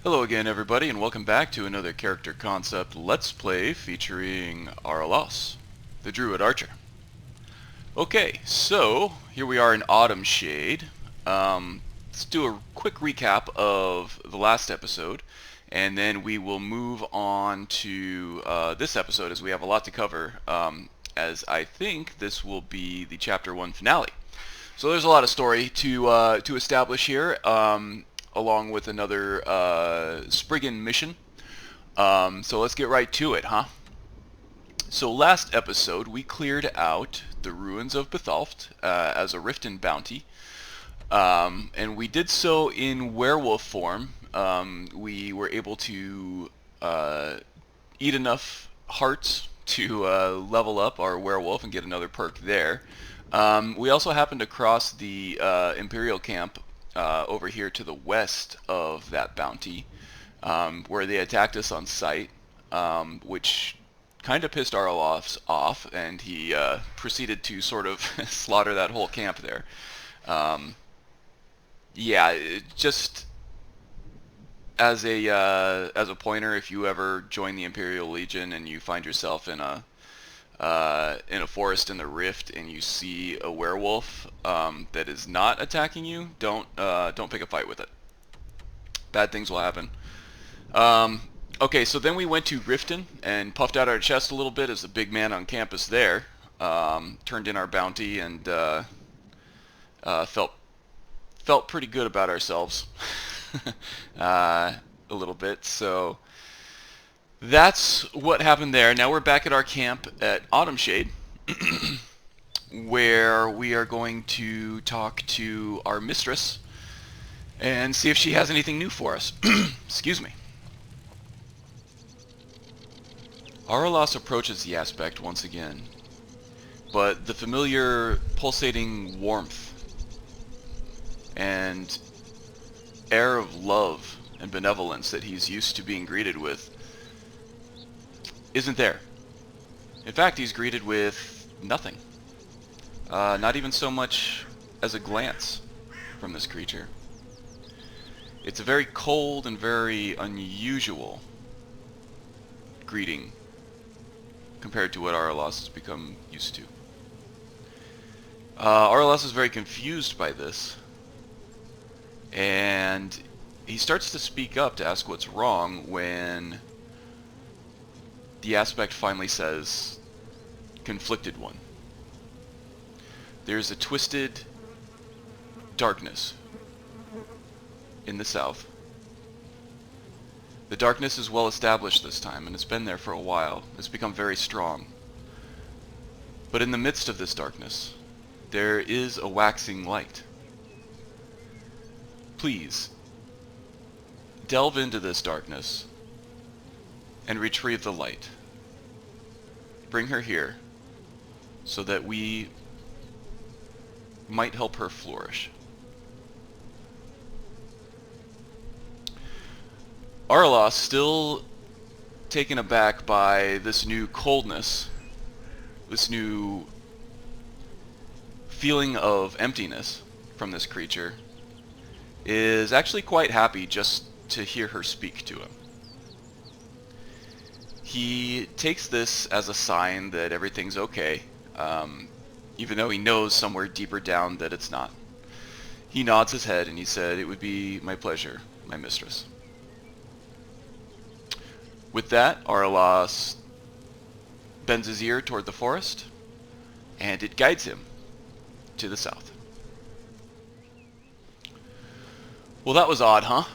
Hello again everybody and welcome back to another character concept Let's Play featuring Araelas, the Druid Archer. Okay, so here we are in Autumn Shade. Let's do a quick recap of the last episode and then we will move on to this episode as we have a lot to cover, as I think this will be the Chapter 1 finale. So there's a lot of story to establish here, along with another Spriggan mission. So let's get right to it, huh? So last episode we cleared out the ruins of Bethalft as a Riften bounty, and we did so in werewolf form. We were able to eat enough hearts to level up our werewolf and get another perk there. We also happened to cross the Imperial camp over here to the west of that bounty, where they attacked us on sight, which kind of pissed Araelas off, and he proceeded to sort of slaughter that whole camp there. Yeah, just as a pointer, if you ever join the Imperial Legion and you find yourself in a forest in the Rift and you see a werewolf that is not attacking you, don't pick a fight with it. Bad things will happen. Okay, so then we went to Riften and puffed out our chest a little bit as the big man on campus there. Turned in our bounty and felt pretty good about ourselves a little bit. So that's what happened there. Now we're back at our camp at Autumn Shade, where we are going to talk to our mistress and see if she has anything new for us. Excuse me. Araelas approaches the aspect once again, but the familiar pulsating warmth and air of love and benevolence that he's used to being greeted with isn't there. In fact, he's greeted with nothing. Not even so much as a glance from this creature. It's a very cold and very unusual greeting compared to what Araelas has become used to. Araelas is very confused by this, and he starts to speak up to ask what's wrong when the aspect finally says, "Conflicted one." There's a twisted darkness in the south. The darkness is well established this time, and it's been there for a while. It's become very strong. But in the midst of this darkness, there is a waxing light. Please, delve into this darkness and retrieve the light. Bring her here so that we might help her flourish. Araelas, still taken aback by this new coldness, this new feeling of emptiness from this creature, is actually quite happy just to hear her speak to him. He takes this as a sign that everything's okay, even though he knows somewhere deeper down that it's not. He nods his head and he said, "It would be my pleasure, my mistress." With that, Araelas bends his ear toward the forest, and it guides him to the south. Well, that was odd, huh?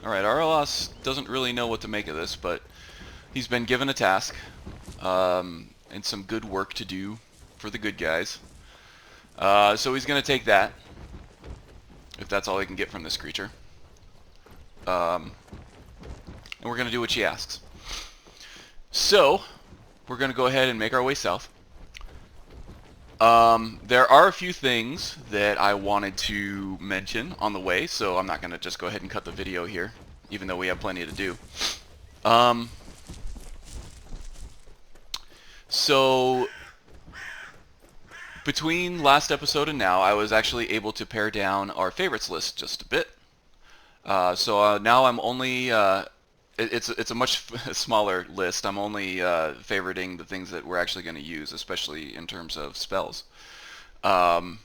Alright, Araelas doesn't really know what to make of this, but he's been given a task, and some good work to do for the good guys. So he's going to take that, if that's all he can get from this creature. And we're going to do what she asks. So, we're going to go ahead and make our way south. There are a few things that I wanted to mention on the way, so I'm not going to just go ahead and cut the video here, even though we have plenty to do. So, Between last episode and now, I was actually able to pare down our favorites list just a bit. So now I'm only it's a much smaller list. I'm only favoriting the things that we're actually going to use, especially in terms of spells. Um,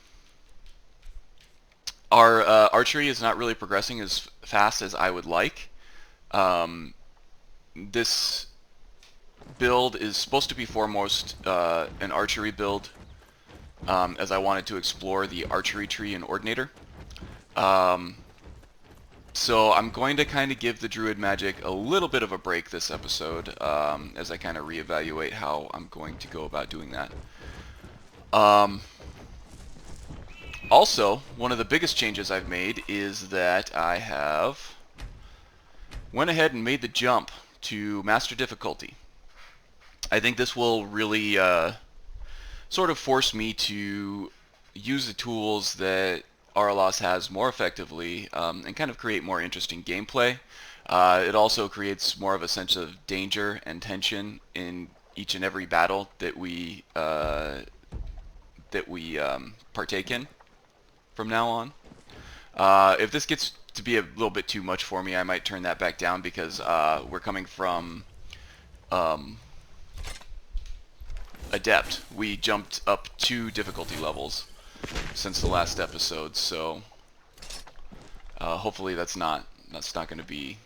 our archery is not really progressing as fast as I would like. This build is supposed to be foremost an archery build, as I wanted to explore the archery tree in Ordinator. So I'm going to kind of give the Druid magic a little bit of a break this episode, as I kind of reevaluate how I'm going to go about doing that. Also, one of the biggest changes I've made is that I have went ahead and made the jump to Master Difficulty. I think this will really sort of force me to use the tools that Araelas has more effectively, and kind of create more interesting gameplay. It also creates more of a sense of danger and tension in each and every battle that we partake in from now on. If this gets to be a little bit too much for me, I might turn that back down, because we're coming from Adept. We jumped up 2 difficulty levels since the last episode, so hopefully that's not going to be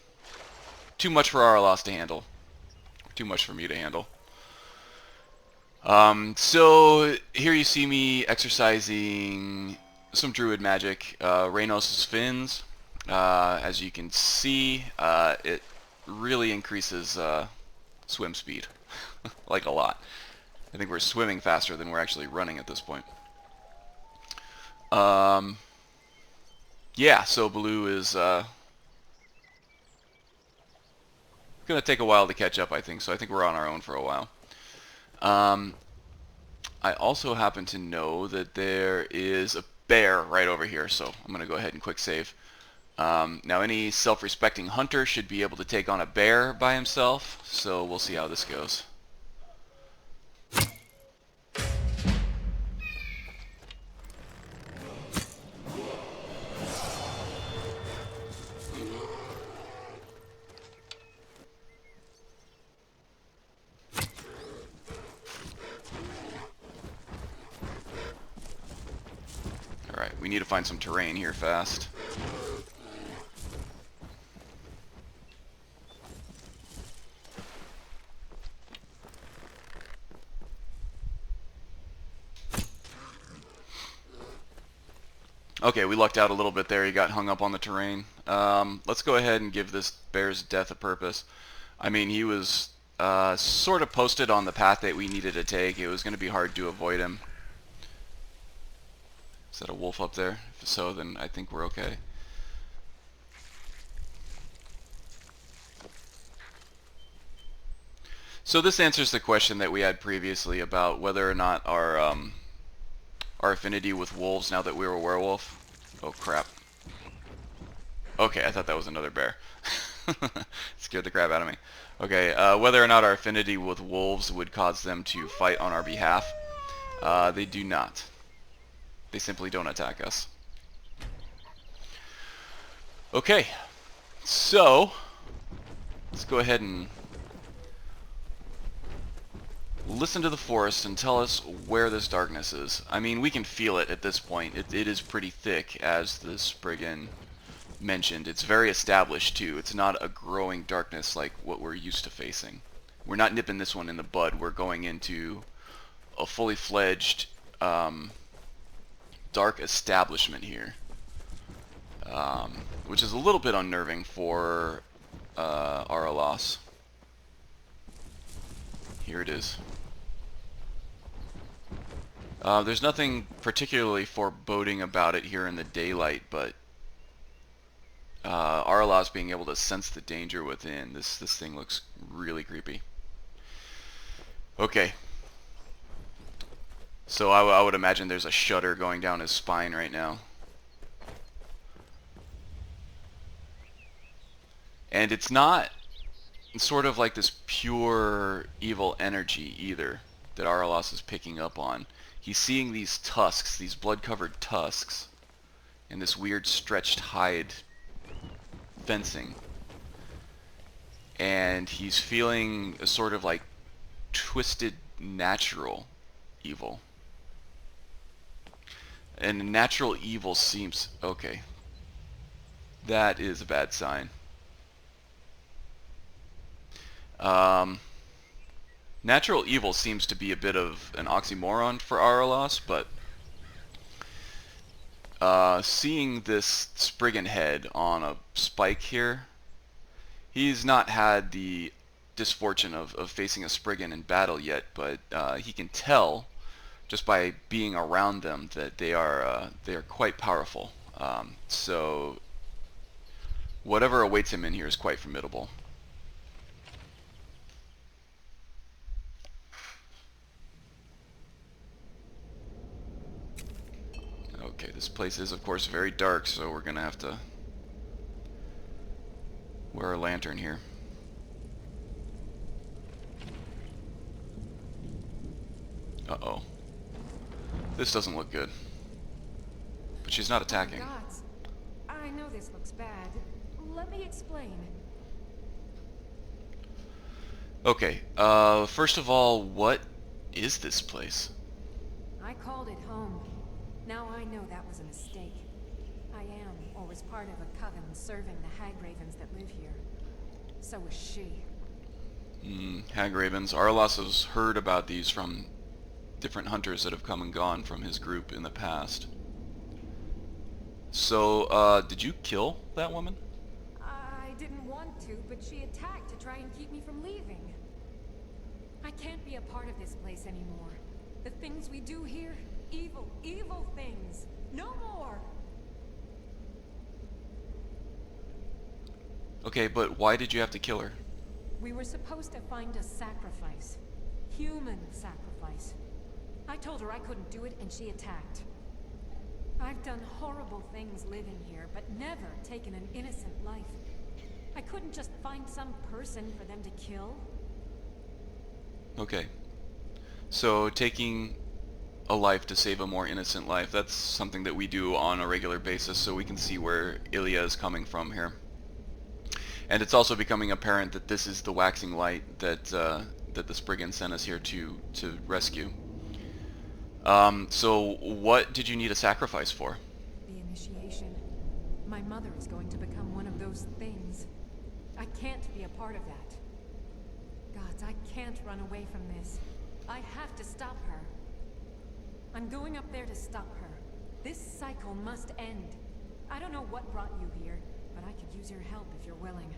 too much for Araelas to handle, too much for me to handle. So here you see me exercising some Druid magic. Reynos' fins, as you can see, it really increases swim speed, like a lot. I think we're swimming faster than we're actually running at this point. Yeah, so Baloo is going to take a while to catch up, I think, so I think we're on our own for a while. I also happen to know that there is a bear right over here, so I'm going to go ahead and quick save. Now, any self-respecting hunter should be able to take on a bear by himself, so we'll see how this goes. Alright, we need to find some terrain here fast. Okay, we lucked out a little bit there. He got hung up on the terrain. Let's go ahead and give this bear's death a purpose. I mean, he was sort of posted on the path that we needed to take. It was going to be hard to avoid him. Is that a wolf up there? If so, then I think we're okay. So this answers the question that we had previously about whether or not our affinity with wolves, now that we were a werewolf. Oh crap. Okay, I thought that was another bear. Scared the crap out of me. Okay, whether or not our affinity with wolves would cause them to fight on our behalf. They do not. They simply don't attack us. Okay, so let's go ahead and listen to the forest and tell us where this darkness is. I mean, we can feel it at this point. It is pretty thick, as the Spriggan mentioned. It's very established, too. It's not a growing darkness like what we're used to facing. We're not nipping this one in the bud. We're going into a fully fledged dark establishment here, which is a little bit unnerving for Araelas. Here it is. There's nothing particularly foreboding about it here in the daylight, but Araelas being able to sense the danger within, this thing looks really creepy. Okay. So I would imagine there's a shudder going down his spine right now. And it's not sort of like this pure evil energy either. that Araelas is picking up on. He's seeing these tusks, these blood-covered tusks, and this weird stretched hide fencing. And he's feeling a sort of like twisted natural evil. And natural evil seems... okay. That is a bad sign. Natural evil seems to be a bit of an oxymoron for Araelas, but seeing this Spriggan head on a spike here, he's not had the misfortune of facing a Spriggan in battle yet, but he can tell just by being around them that they are quite powerful. So whatever awaits him in here is quite formidable. Okay, this place is of course very dark, so we're gonna have to wear a lantern here. Uh-oh. This doesn't look good. But she's not attacking. Oh, gods. I know this looks bad. Let me explain. Okay, first of all, what is this place? I called it home. Now I know that was a mistake. I am, or was part of a coven serving the hag ravens that live here. So was she. Hag ravens. Araelas has heard about these from different hunters that have come and gone from his group in the past. So, did you kill that woman? I didn't want to, but she attacked to try and keep me from leaving. I can't be a part of this place anymore. The things we do here, evil, evil things. No more! Okay, but why did you have to kill her? We were supposed to find a sacrifice. Human sacrifice. I told her I couldn't do it, and she attacked. I've done horrible things living here, but never taken an innocent life. I couldn't just find some person for them to kill. Okay. So, taking a life to save a more innocent life, that's something that we do on a regular basis, so we can see where Ilya is coming from here. And it's also becoming apparent that this is the waxing light that that the Spriggan sent us here to rescue. So what did you need a sacrifice for? The initiation. My mother is going to become one of those things. I can't be a part of that. Gods, I can't run away from this. I have to stop her. I'm going up there to stop her. This cycle must end. I don't know what brought you here, but I could use your help if you're willing.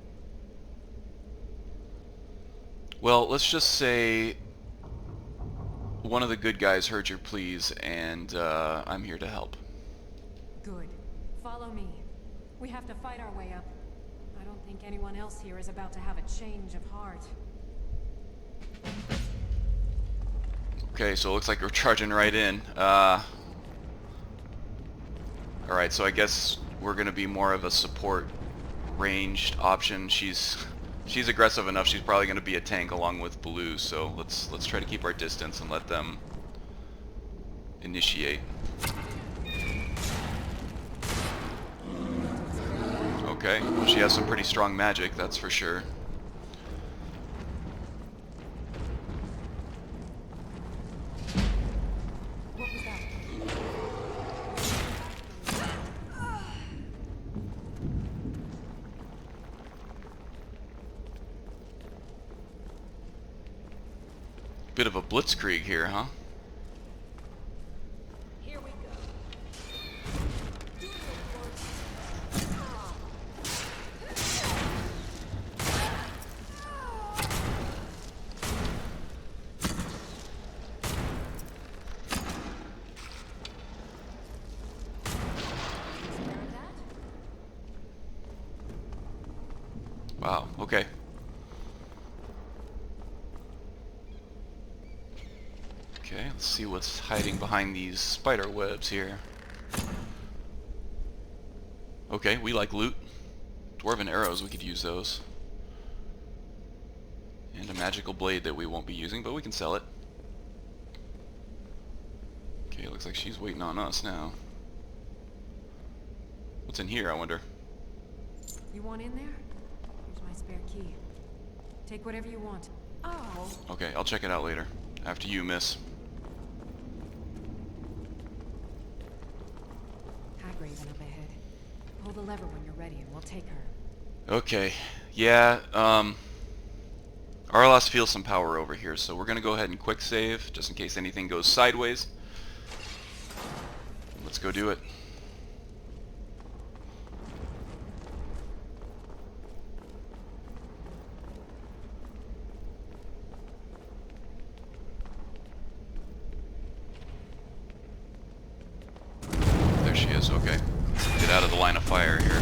Well, let's just say one of the good guys heard your pleas, and I'm here to help. Good. Follow me. We have to fight our way up. I don't think anyone else here is about to have a change of heart. Okay, so it looks like we're charging right in. Alright, so I guess we're going to be more of a support ranged option. She's aggressive enough. She's probably going to be a tank along with Blue, so let's try to keep our distance and let them initiate. Okay, well, she has some pretty strong magic, that's for sure. What was that? Bit of a blitzkrieg here, huh? Here we go. Wow, okay. Okay, let's see what's hiding behind these spider webs here. Okay, we like loot. Dwarven arrows, we could use those. And a magical blade that we won't be using, but we can sell it. looks like she's waiting on us now. What's in here, I wonder? You want in there? Here's my spare key. Take whatever you want. Oh. Okay, I'll check it out later. After you, miss. Hagraven up ahead. Pull the lever when you're ready and we'll take her. Okay, yeah, Araelas feels some power over here, so we're gonna go ahead and quick save, just in case anything goes sideways. Let's go do it. There she is, okay. Get out of the line of fire here.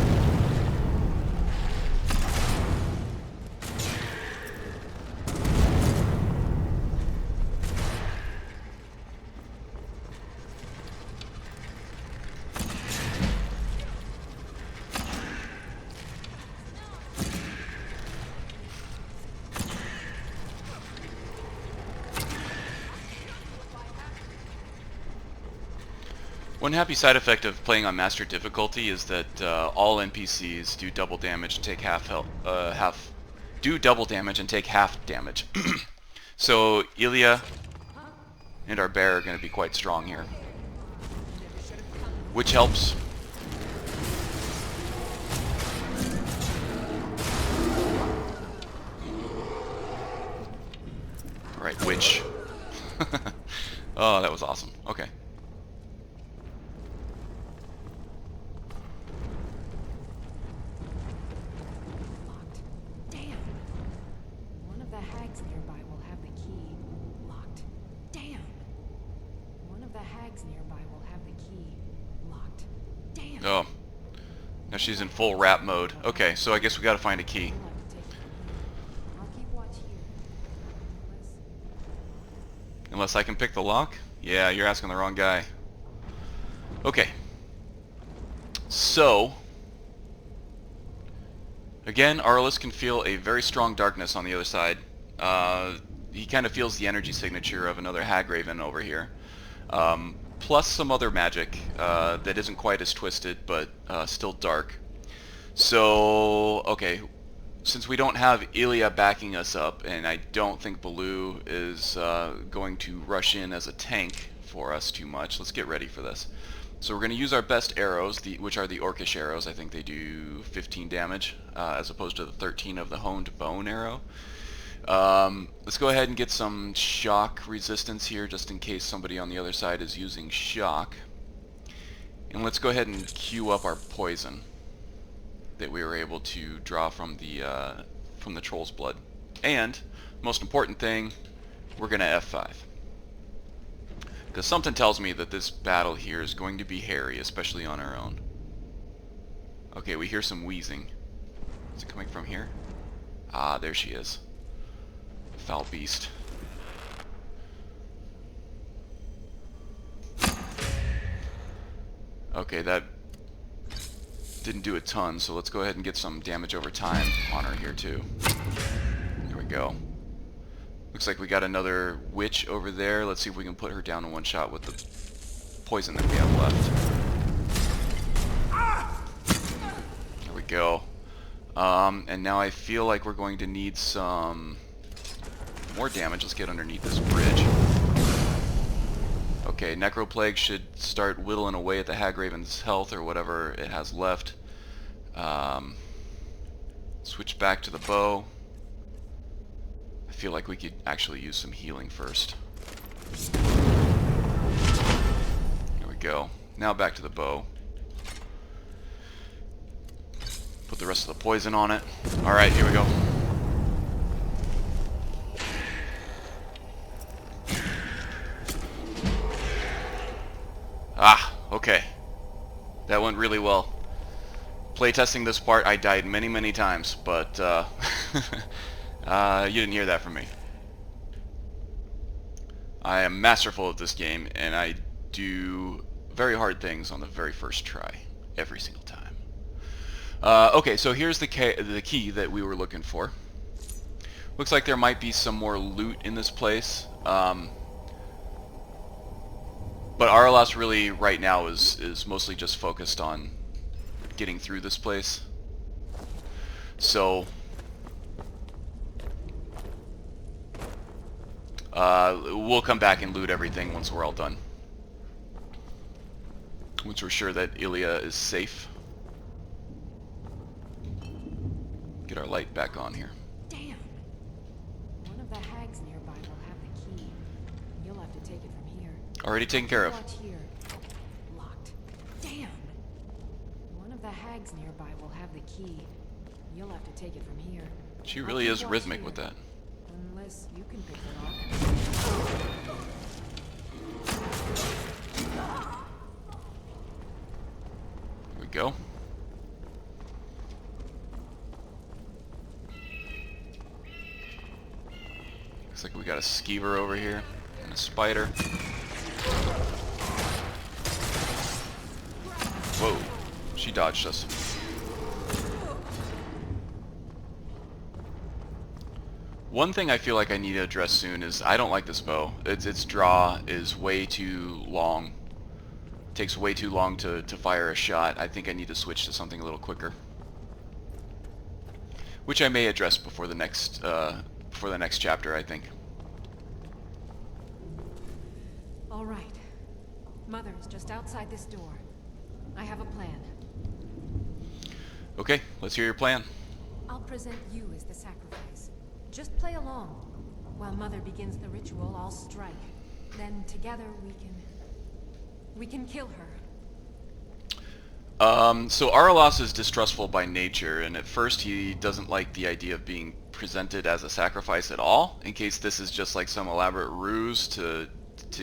One happy side effect of playing on Master difficulty is that all NPCs do double damage and take half damage. So Ilya and our bear are going to be quite strong here, which helps. All right, which? Oh, that was awesome. Okay. Oh, now she's in full rap mode. Okay, so I guess we gotta find a key. Unless I can pick the lock? Yeah, you're asking the wrong guy. Okay. So, again, Araelas can feel a very strong darkness on the other side. He kind of feels the energy signature of another Hagraven over here. Plus some other magic that isn't quite as twisted, but still dark. So, okay, since we don't have Ilya backing us up, and I don't think Baloo is going to rush in as a tank for us too much, let's get ready for this. So we're going to use our best arrows, which are the Orcish arrows. I think they do 15 damage, as opposed to the 13 of the honed bone arrow. Let's go ahead and get some shock resistance here, just in case somebody on the other side is using shock. And let's go ahead and queue up our poison that we were able to draw from the troll's blood. And, most important thing, we're going to F5. Because something tells me that this battle here is going to be hairy, especially on our own. Okay, we hear some wheezing. Is it coming from here? Ah, there she is. Foul beast. Okay, that didn't do a ton, so let's go ahead and get some damage over time on her here too. There we go. Looks like we got another witch over there. Let's see if we can put her down in one shot with the poison that we have left. There we go. And now I feel like we're going to need some more damage. Let's get underneath this bridge. Okay, Necroplague should start whittling away at the Hagraven's health, or whatever it has left. Switch back to the bow. I feel like we could actually use some healing first. There we go. Now back to the bow. Put the rest of the poison on it. Alright, here we go. Ah, okay. That went really well. Playtesting this part, I died many, many times, but you didn't hear that from me. I am masterful at this game, and I do very hard things on the very first try, every single time. Okay, so here's the key that we were looking for. Looks like there might be some more loot in this place. But But Araelas really, right now, is mostly just focused on getting through this place. So, we'll come back and loot everything once we're all done. Once we're sure that Ilya is safe. Get our light back on here. Damn! One of the hags nearby will have the key. You'll have to take it from here. Already taken care of. Watch here. Locked. Damn! One of the hags nearby will have the key. You'll have to take it from here. She really is rhythmic with that. Unless you can pick the lock. Here we go. Looks like we got a skeever over here and a spider. Whoa, she dodged us. One thing I feel like I need to address soon is I don't like this bow. Its draw is way too long. It takes way too long to fire a shot. I think I need to switch to something a little quicker, which I may address before the next chapter, I think. All right. Mother is just outside this door. I have a plan. Okay, let's hear your plan. I'll present you as the sacrifice. Just play along. While Mother begins the ritual, I'll strike. Then together we can kill her. So Araelas is distrustful by nature, and at first he doesn't like the idea of being presented as a sacrifice at all, in case this is just like some elaborate ruse to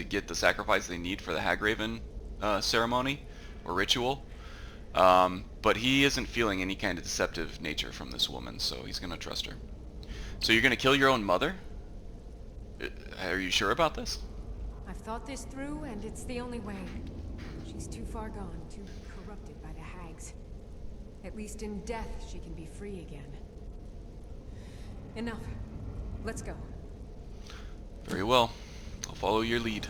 get the sacrifice they need for the Hagraven ceremony or ritual. But he isn't feeling any kind of deceptive nature from this woman, so he's going to trust her. So you're going to kill your own mother? Are you sure about this? I've thought this through, and it's the only way. She's too far gone, too corrupted by the hags. At least in death, she can be free again. Enough. Let's go. Very well. I'll follow your lead.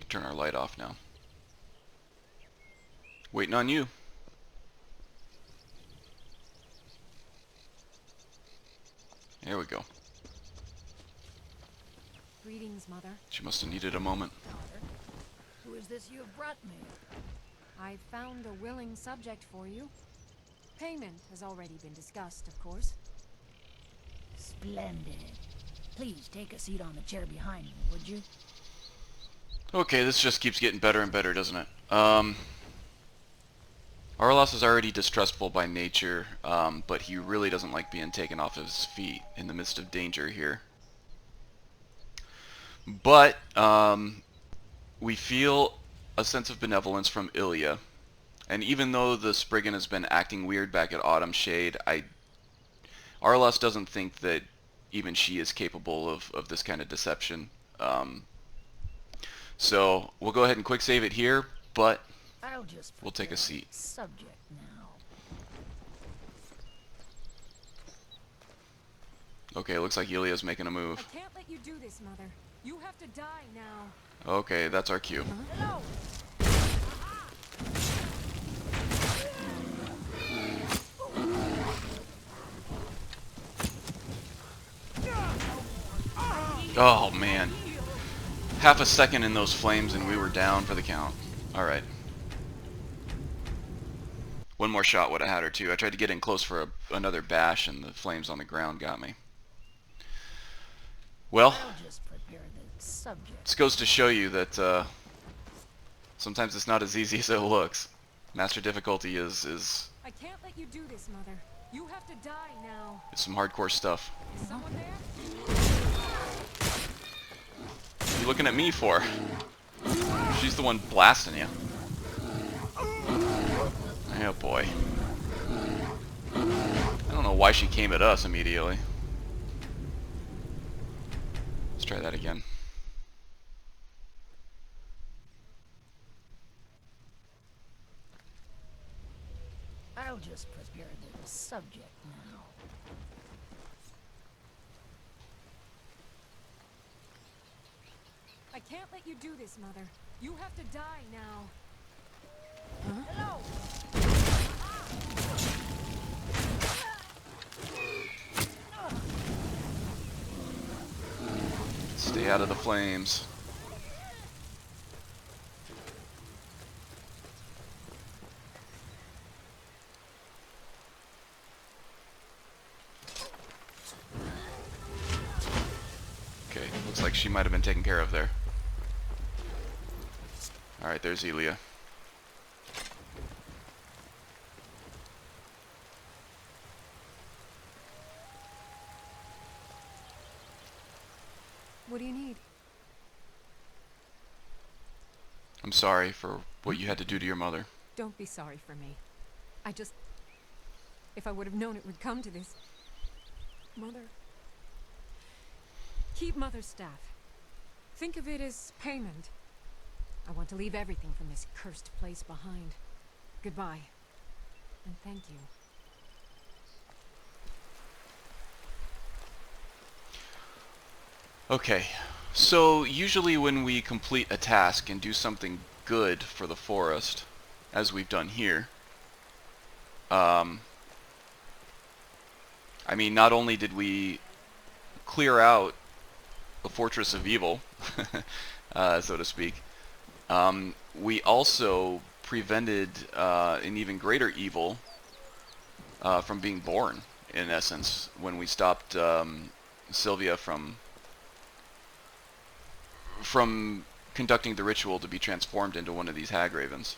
Turn our light off now. Waiting on you. There we go. Greetings, Mother. She must have needed a moment. Daughter, who is this you have brought me? I found a willing subject for you. Payment has already been discussed, of course. Splendid. Please take a seat on the chair behind me, would you? Okay, this just keeps getting better and better, doesn't it? Araelas is already distrustful by nature, but he really doesn't like being taken off his feet in the midst of danger here. But we feel a sense of benevolence from Ilya, and even though the Spriggan has been acting weird back at Autumn Shade, Araelas doesn't think that even she is capable of this kind of deception. So we'll go ahead and quick save it here, but we'll take a seat. Subject now. Okay, looks like Ilya's making a I move. can't let you do this, Mother. You have to die now. Okay, that's our cue. Hello. Oh man. Half a second in those flames and we were down for the count. Alright. One more shot would have had her too. I tried to get in close for another bash and the flames on the ground got me. Well, I'll just prepare the subject. this goes to show you that sometimes it's not as easy as it looks. Master difficulty is I can't let you do this, Mother. You have to die now. some hardcore stuff. Is someone there? What are you looking at me for? She's the one blasting you. Oh boy. I don't know why she came at us immediately. Let's try that again. I'll just prepare the subject now. I can't let you do this, Mother. You have to die now. Hello! Stay out of the flames. Okay, looks like she might have been taken care of there. Alright, there's Elia. What do you need? I'm sorry for what you had to do to your mother. Don't be sorry for me. I just... If I would have known it would come to this... Mother... Keep Mother's staff. Think of it as payment. I want to leave everything from this cursed place behind. Goodbye. And thank you. Okay, so usually when we complete a task and do something good for the forest, as we've done here, I mean, not only did we clear out a fortress of evil, so to speak, we also prevented an even greater evil from being born, in essence, when we stopped Sylvia from conducting the ritual to be transformed into one of these hag ravens.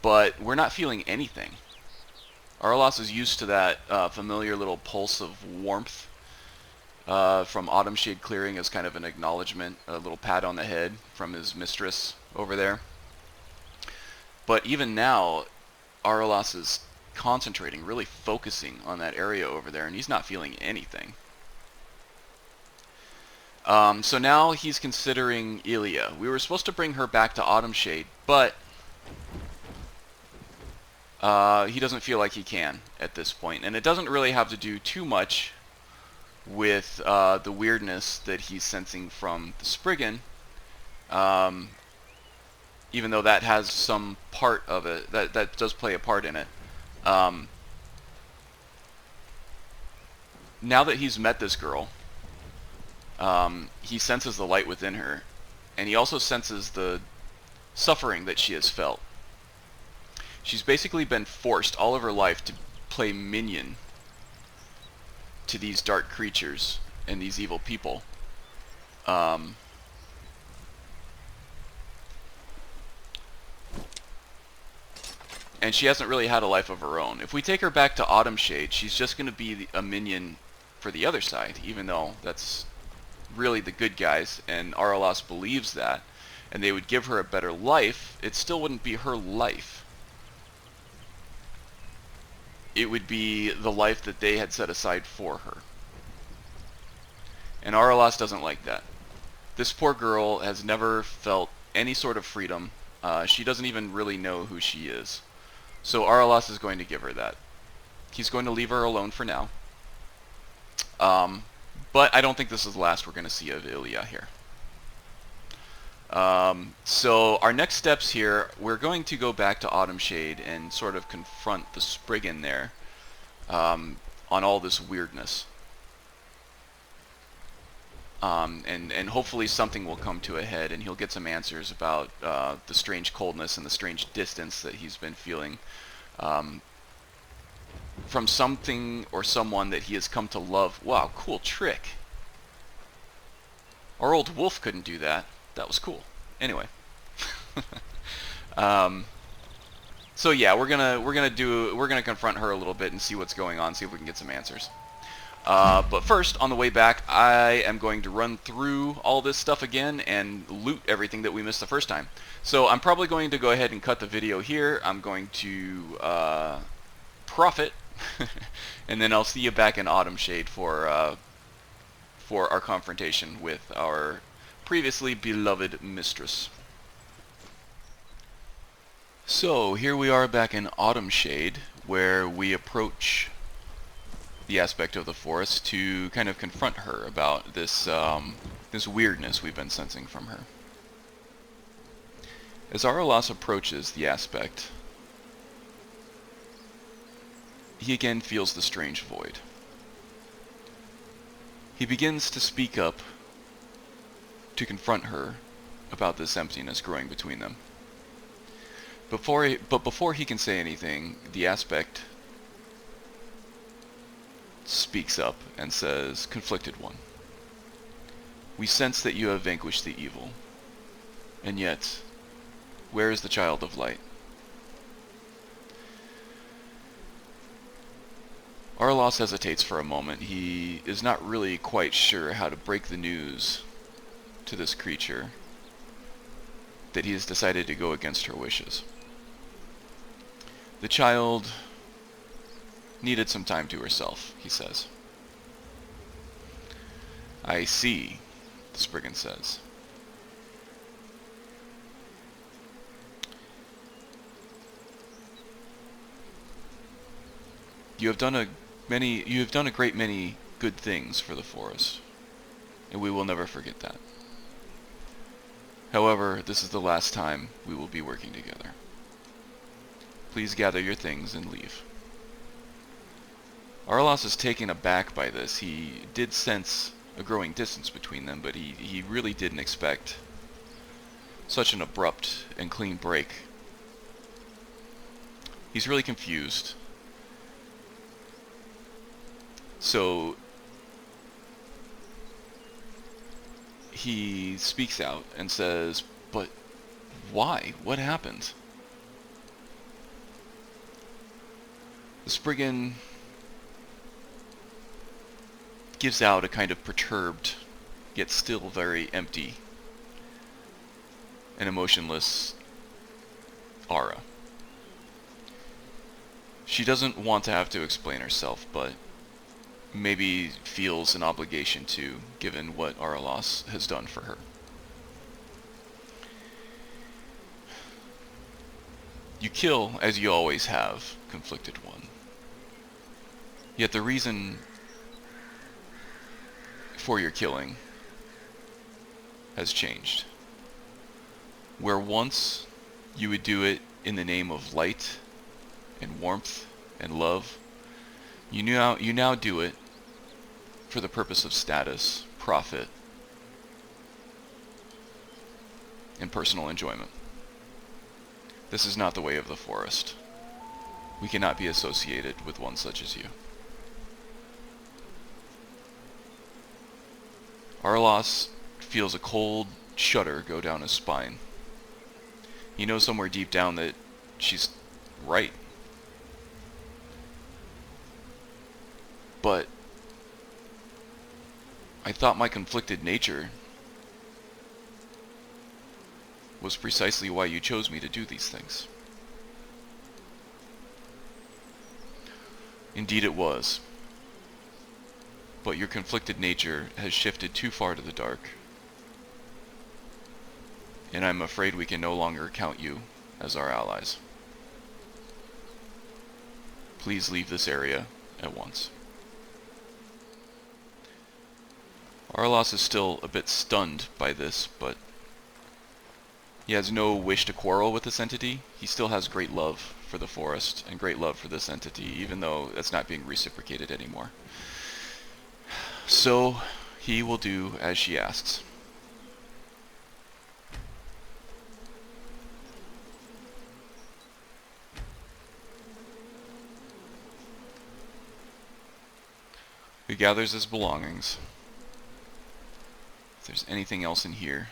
But we're not feeling anything. Araelas is used to that familiar little pulse of warmth from Autumn Shade clearing as kind of an acknowledgement, a little pat on the head from his mistress over there. But even now, Araelas is concentrating, really focusing on that area over there, and he's not feeling anything. So now he's considering Elia. We were supposed to bring her back to Autumn Shade, but he doesn't feel like he can at this point. And it doesn't really have to do too much with the weirdness that he's sensing from the Spriggan, even though that has some part of it, that does play a part in it. Now that he's met this girl, he senses the light within her, and he also senses the suffering that she has felt. She's basically been forced all of her life to play minion to these dark creatures and these evil people. And she hasn't really had a life of her own. If we take her back to Autumn Shade, she's just going to be a minion for the other side, even though that's really the good guys, and Araelas believes that, and they would give her a better life. It still wouldn't be her life. It would be the life that they had set aside for her. And Araelas doesn't like that. This poor girl has never felt any sort of freedom. She doesn't even really know who she is. So Araelas is going to give her that. He's going to leave her alone for now. But I don't think this is the last we're going to see of Elia here. So our next steps here, we're going to go back to Autumn Shade and sort of confront the Spriggan there on all this weirdness. And hopefully something will come to a head and he'll get some answers about the strange coldness and the strange distance that he's been feeling from something or someone that he has come to love. Wow, cool trick. Our old wolf couldn't do that. That was cool. Anyway. So yeah, we're gonna confront her a little bit and see what's going on, see if we can get some answers. But first, on the way back, I am going to run through all this stuff again and loot everything that we missed the first time. So I'm probably going to go ahead and cut the video here. I'm going to profit, and then I'll see you back in Autumn Shade for our confrontation with our previously beloved mistress. So here we are back in Autumn Shade. where we approach the aspect of the forest to kind of confront her about this this weirdness we've been sensing from her. As Araelas approaches the aspect, he again feels the strange void. He begins to speak up to confront her about this emptiness growing between them. But before he can say anything, the aspect speaks up and says, "Conflicted one, we sense that you have vanquished the evil, and yet, where is the child of light?" Araelas hesitates for a moment. He is not really quite sure how to break the news to this creature that he has decided to go against her wishes. The child needed some time to herself, he says. "I see," the Spriggan says. You have done a great many good things for the forest, and we will never forget that. However, this is the last time we will be working together. Please gather your things and leave." Araelas is taken aback by this. He did sense a growing distance between them, but he really didn't expect such an abrupt and clean break. He's really confused. So he speaks out and says, "But why? What happened?" The Spriggan gives out a kind of perturbed, yet still very empty and emotionless aura. She doesn't want to have to explain herself, but maybe feels an obligation to, given what Araelas has done for her. "You kill as you always have, conflicted one. Yet the reason for your killing has changed. Where once you would do it in the name of light and warmth and love, you now do it for the purpose of status, profit, and personal enjoyment. This is not the way of the forest. We cannot be associated with one such as you." Araelas feels a cold shudder go down his spine. He knows somewhere deep down that she's right. But I thought my conflicted nature was precisely why you chose me to do these things. Indeed it was. But your conflicted nature has shifted too far to the dark, and I'm afraid we can no longer count you as our allies. Please leave this area at once. Araelas is still a bit stunned by this, but he has no wish to quarrel with this entity. He still has great love for the forest and great love for this entity, even though that's not being reciprocated anymore. So he will do as she asks. He gathers his belongings. If there's anything else in here.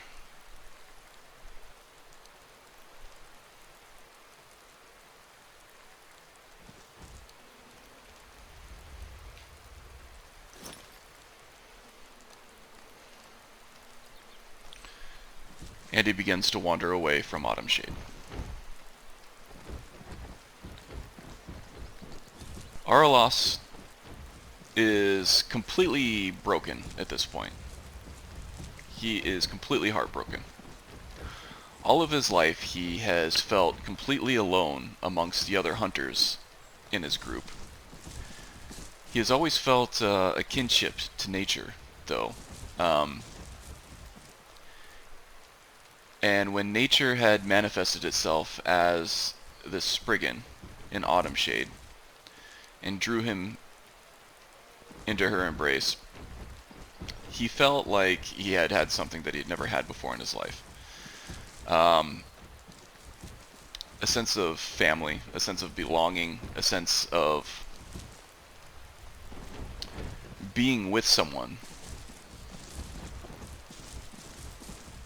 And he begins to wander away from Autumn Shade. Araelas is completely broken at this point. He is completely heartbroken. All of his life he has felt completely alone amongst the other hunters in his group. He has always felt a kinship to nature, though. And when nature had manifested itself as this Spriggan in Autumn Shade and drew him into her embrace, he felt like he had had something that he had never had before in his life. A sense of family, a sense of belonging, a sense of being with someone.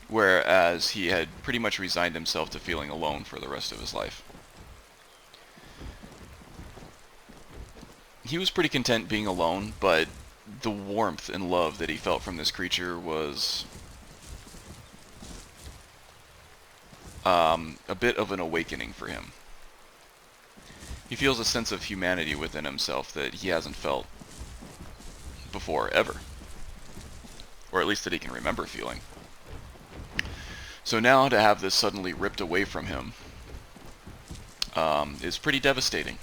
Whereas he had pretty much resigned himself to feeling alone for the rest of his life. He was pretty content being alone, but the warmth and love that he felt from this creature was a bit of an awakening for him. He feels a sense of humanity within himself that he hasn't felt before, ever. Or at least that he can remember feeling. So now to have this suddenly ripped away from him is pretty devastating.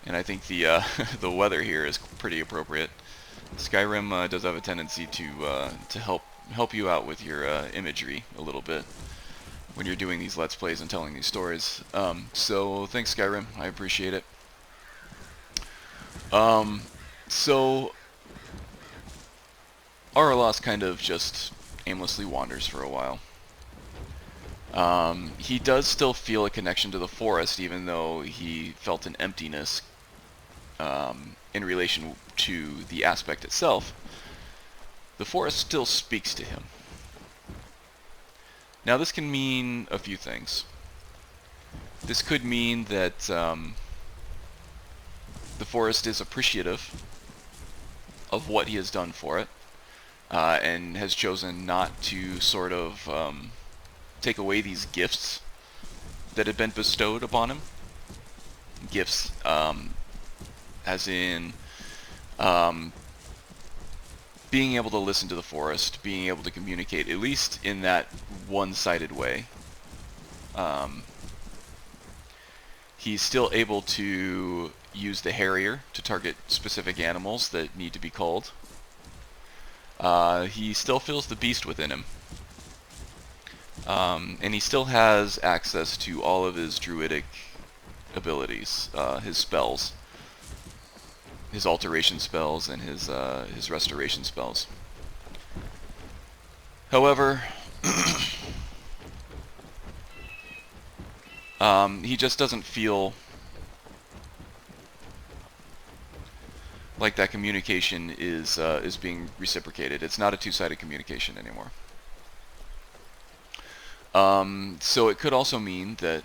And I think the the weather here is pretty appropriate. Skyrim does have a tendency to help you out with your imagery a little bit when you're doing these Let's Plays and telling these stories. So thanks, Skyrim. I appreciate it. So Araelas kind of just aimlessly wanders for a while. He does still feel a connection to the forest, even though he felt an emptiness in relation to the aspect itself. The forest still speaks to him. Now this can mean a few things. This could mean that the forest is appreciative of what he has done for it, and has chosen not to sort of take away these gifts that have been bestowed upon him. Gifts, as in being able to listen to the forest, being able to communicate, at least in that one-sided way. He's still able to use the Harrier to target specific animals that need to be culled. He still feels the beast within him. And he still has access to all of his druidic abilities, his spells, his alteration spells, and his restoration spells. However, he just doesn't feel like that communication is being reciprocated. It's not a two-sided communication anymore. So it could also mean that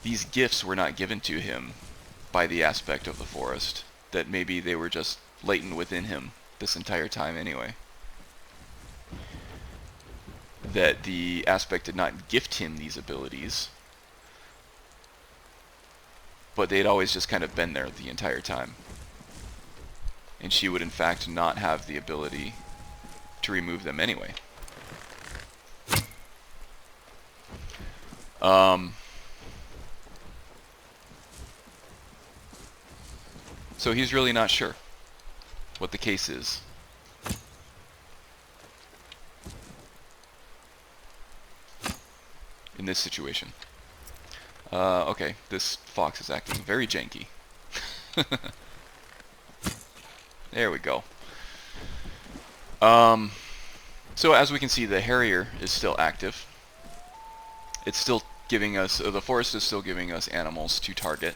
these gifts were not given to him by the aspect of the forest, that maybe they were just latent within him this entire time anyway. That the aspect did not gift him these abilities, but they'd always just kind of been there the entire time. And she would in fact not have the ability to remove them anyway. So he's really not sure what the case is. In this situation. Okay, this fox is acting very janky. There we go. So as we can see, the Harrier is still active. It's still giving us, the forest is still giving us animals to target,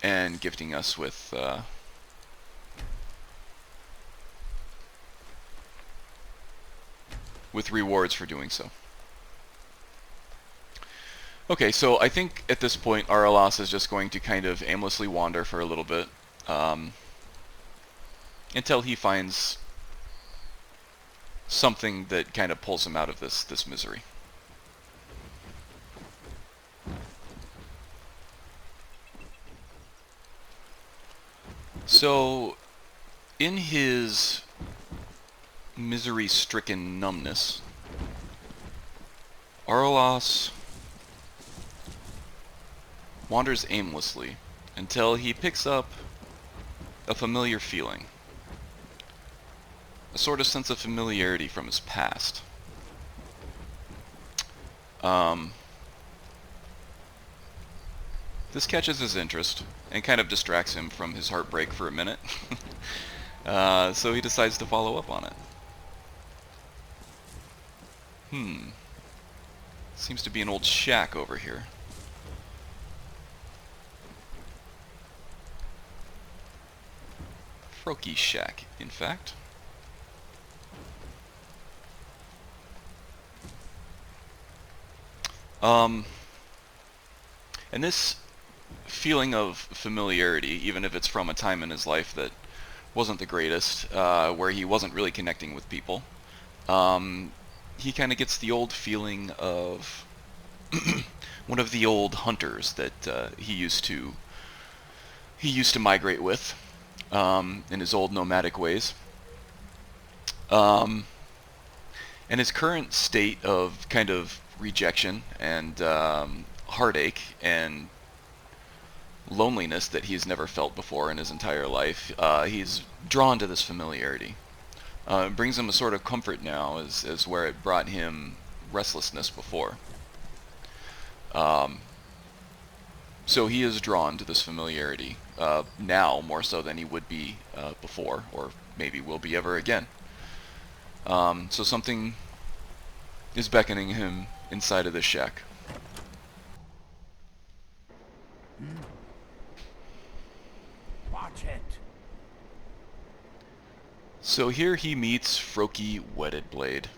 and gifting us with rewards for doing so. Okay, so I think at this point Araelas is just going to kind of aimlessly wander for a little bit until he finds something that kind of pulls him out of this misery. So, in his misery-stricken numbness, Araelas wanders aimlessly until he picks up a familiar feeling. A sort of sense of familiarity from his past. This catches his interest and kind of distracts him from his heartbreak for a minute. So he decides to follow up on it. Seems to be an old shack over here. Froki's shack, in fact. And this feeling of familiarity, even if it's from a time in his life that wasn't the greatest, where he wasn't really connecting with people, he kind of gets the old feeling of one of the old hunters that he used to migrate with in his old nomadic ways. And his current state of kind of rejection and heartache and loneliness that he's never felt before in his entire life, he's drawn to this familiarity. It brings him a sort of comfort now, as where it brought him restlessness before. So he is drawn to this familiarity now more so than he would be before, or maybe will be ever again. So something is beckoning him inside of this shack. Watch it. So here he meets Froki Wetted Blade,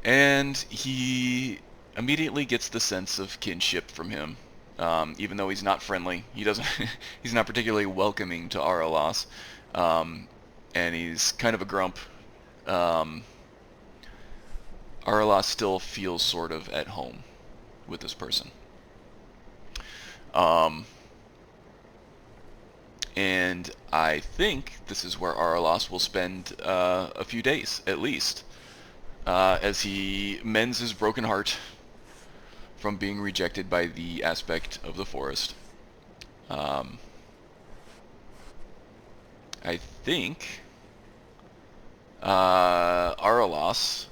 and he immediately gets the sense of kinship from him. Even though he's not friendly, he's not particularly welcoming to Araelas, and he's kind of a grump. Araelas still feels sort of at home with this person. And I think this is where Araelas will spend a few days, at least, as he mends his broken heart from being rejected by the aspect of the forest. I think Araelas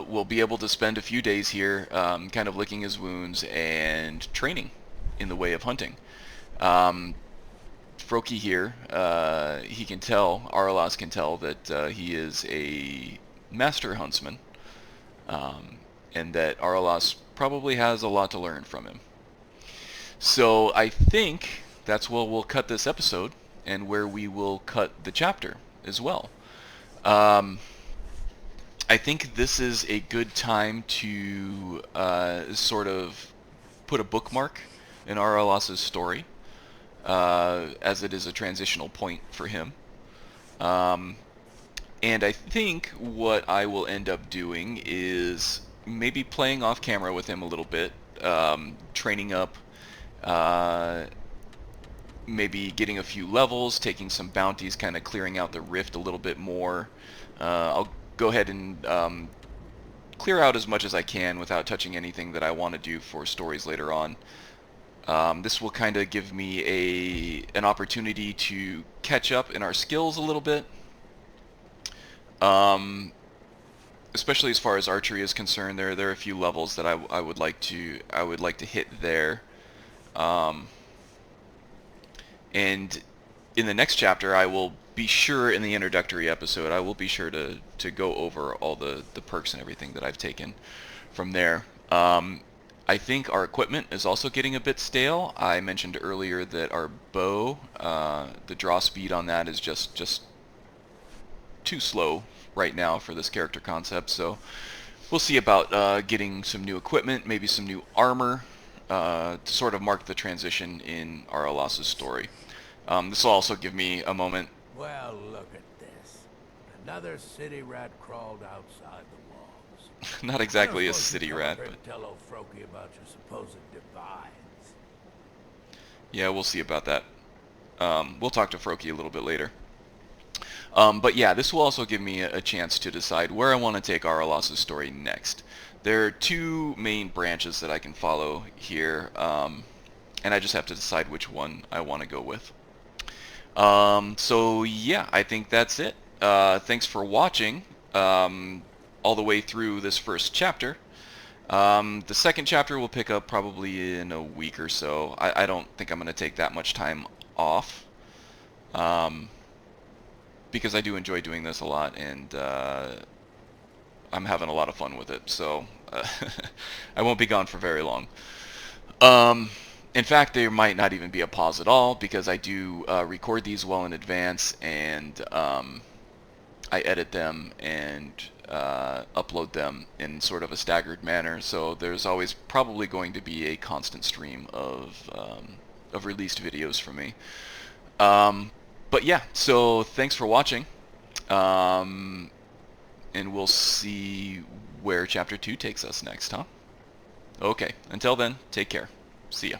will be able to spend a few days here kind of licking his wounds and training in the way of hunting. Froki here, he can tell, Araelas can tell that he is a master huntsman, and that Araelas probably has a lot to learn from him. So I think that's where we'll cut this episode, and where we will cut the chapter as well. I think this is a good time to sort of put a bookmark in Araelas' story, as it is a transitional point for him. And I think what I will end up doing is maybe playing off camera with him a little bit, training up, maybe getting a few levels, taking some bounties, kind of clearing out the rift a little bit more. I'll go ahead and clear out as much as I can without touching anything that I want to do for stories later on. This will kind of give me an opportunity to catch up in our skills a little bit, especially as far as archery is concerned. There are a few levels that I would like to hit there, and in the next chapter I will be sure, in the introductory episode, I will be sure to go over all the perks and everything that I've taken from there. I think our equipment is also getting a bit stale. I mentioned earlier that our bow, the draw speed on that is just too slow right now for this character concept, so we'll see about getting some new equipment, maybe some new armor, to sort of mark the transition in Araelas' story. This will also give me a moment. Well, look at this. Another city rat crawled outside the walls. Not exactly a city rat, but Tell old Froki about your supposed divides. yeah, we'll see about that. We'll talk to Froki a little bit later. But yeah, this will also give me a chance to decide where I want to take Araelas' story next. There are two main branches that I can follow here, and I just have to decide which one I want to go with. So yeah, I think that's it. Thanks for watching all the way through this first chapter. The second chapter will pick up probably in a week or so. I don't think I'm going to take that much time off, because I do enjoy doing this a lot, and I'm having a lot of fun with it, so I won't be gone for very long. In fact, there might not even be a pause at all, because I do record these well in advance, and I edit them and upload them in sort of a staggered manner, so there's always probably going to be a constant stream of released videos from me. But yeah, so thanks for watching, and we'll see where Chapter 2 takes us next, huh? Okay, until then, take care. See ya.